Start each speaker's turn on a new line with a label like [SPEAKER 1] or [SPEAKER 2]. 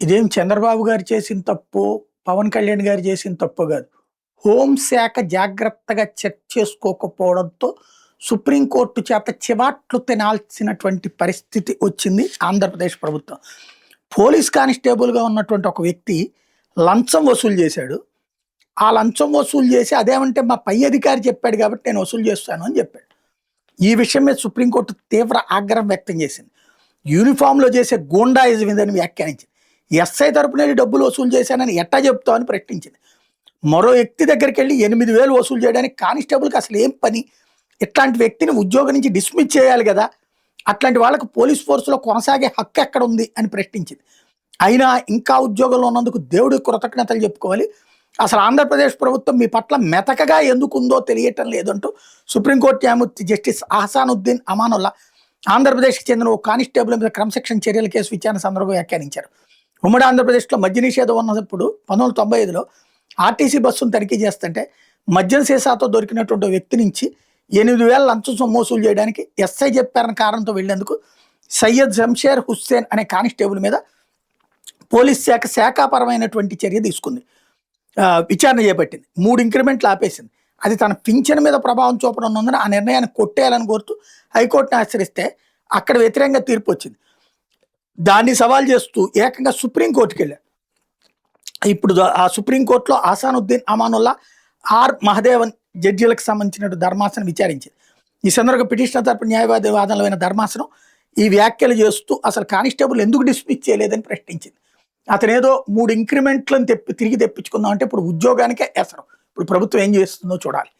[SPEAKER 1] ఇదేం చంద్రబాబు గారు చేసిన తప్పు, పవన్ కళ్యాణ్ గారు చేసిన తప్పు కాదు. హోంశాఖ జాగ్రత్తగా చెక్ చేసుకోకపోవడంతో సుప్రీంకోర్టు చేత చివాట్లు తినాల్సినటువంటి పరిస్థితి వచ్చింది ఆంధ్రప్రదేశ్ ప్రభుత్వం. పోలీస్ కానిస్టేబుల్‌గా ఉన్నటువంటి ఒక వ్యక్తి లంచం వసూలు చేశాడు. ఆ లంచం వసూలు చేసి అదేమంటే మా పై అధికారి చెప్పాడు కాబట్టి నేను వసూలు చేస్తాను అని చెప్పాడు. ఈ విషయం మీద సుప్రీంకోర్టు తీవ్ర ఆగ్రహం వ్యక్తం చేసింది. యూనిఫామ్‌లో చేసే గూండాయిజం ఇదని వ్యాఖ్యానించింది. ఎస్ఐ తరపున వెళ్ళి డబ్బులు వసూలు చేశానని ఎట్టా చెప్తావు అని ప్రశ్నించింది. మరో వ్యక్తి దగ్గరికి వెళ్ళి 8,000 వసూలు చేయడానికి కానిస్టేబుల్కి అసలు ఏం పని? ఇట్లాంటి వ్యక్తిని ఉద్యోగం నుంచి డిస్మిస్ చేయాలి కదా, అట్లాంటి వాళ్ళకు పోలీస్ ఫోర్సులో కొనసాగే హక్కు ఎక్కడ ఉంది అని ప్రశ్నించింది. అయినా ఇంకా ఉద్యోగంలో ఉన్నందుకు దేవుడి కృతజ్ఞతలు చెప్పుకోవాలి. అసలు ఆంధ్రప్రదేశ్ ప్రభుత్వం మీ పట్ల మెతకగా ఎందుకుందో తెలియటం లేదంటూ సుప్రీంకోర్టు న్యాయమూర్తి జస్టిస్ అహసానుద్దీన్ అమానుల్లా ఆంధ్రప్రదేశ్కి చెందిన ఓ కానిస్టేబుల్ మీద క్రమశిక్షణ చర్యల కేసు విచారణ సందర్భంగా వ్యాఖ్యానించారు. ఉమ్మడి ఆంధ్రప్రదేశ్లో మద్య నిషేధం ఉన్నప్పుడు 1995లో ఆర్టీసీ బస్సును తనిఖీ చేస్తుంటే మద్యం సీసాతో దొరికినటువంటి వ్యక్తి నుంచి 8,000 లంచం సొమ్ము వసూలు చేయడానికి ఎస్ఐ చెప్పారన్న కారణంతో వెళ్లేందుకు సయ్యద్ జంషేర్ హుస్సేన్ అనే కానిస్టేబుల్ మీద పోలీస్ శాఖ శాఖాపరమైనటువంటి చర్య తీసుకుంది. విచారణ చేపట్టింది. 3 ఇంక్రిమెంట్లు ఆపేసింది. అది తన పింఛన్ మీద ప్రభావం చూపనున్నందున ఆ నిర్ణయాన్ని కొట్టేయాలని కోరుతూ హైకోర్టును ఆశ్రయిస్తే అక్కడ వ్యతిరేకంగా తీర్పు వచ్చింది. దాన్ని సవాల్ చేస్తూ ఏకంగా సుప్రీంకోర్టుకి వెళ్ళారు. ఇప్పుడు ఆ సుప్రీంకోర్టులో అహసానుద్దీన్ అమానుల్లా, ఆర్ మహదేవన్ జడ్జీలకు సంబంధించిన ధర్మాసనం విచారించింది. ఈ సందర్భంగా పిటిషనర్ తరపు న్యాయవాది వాదనలైన ధర్మాసనం ఈ వ్యాఖ్యలు చేస్తూ అసలు కానిస్టేబుల్ ఎందుకు డిస్మిస్ చేయలేదని ప్రశ్నించింది. అతనేదో 3 ఇంక్రిమెంట్లను తిరిగి తెప్పించుకుందాం అంటే ఇప్పుడు ఉద్యోగానికే ఎసరం. ఇప్పుడు ప్రభుత్వం ఏం చేస్తుందో చూడాలి.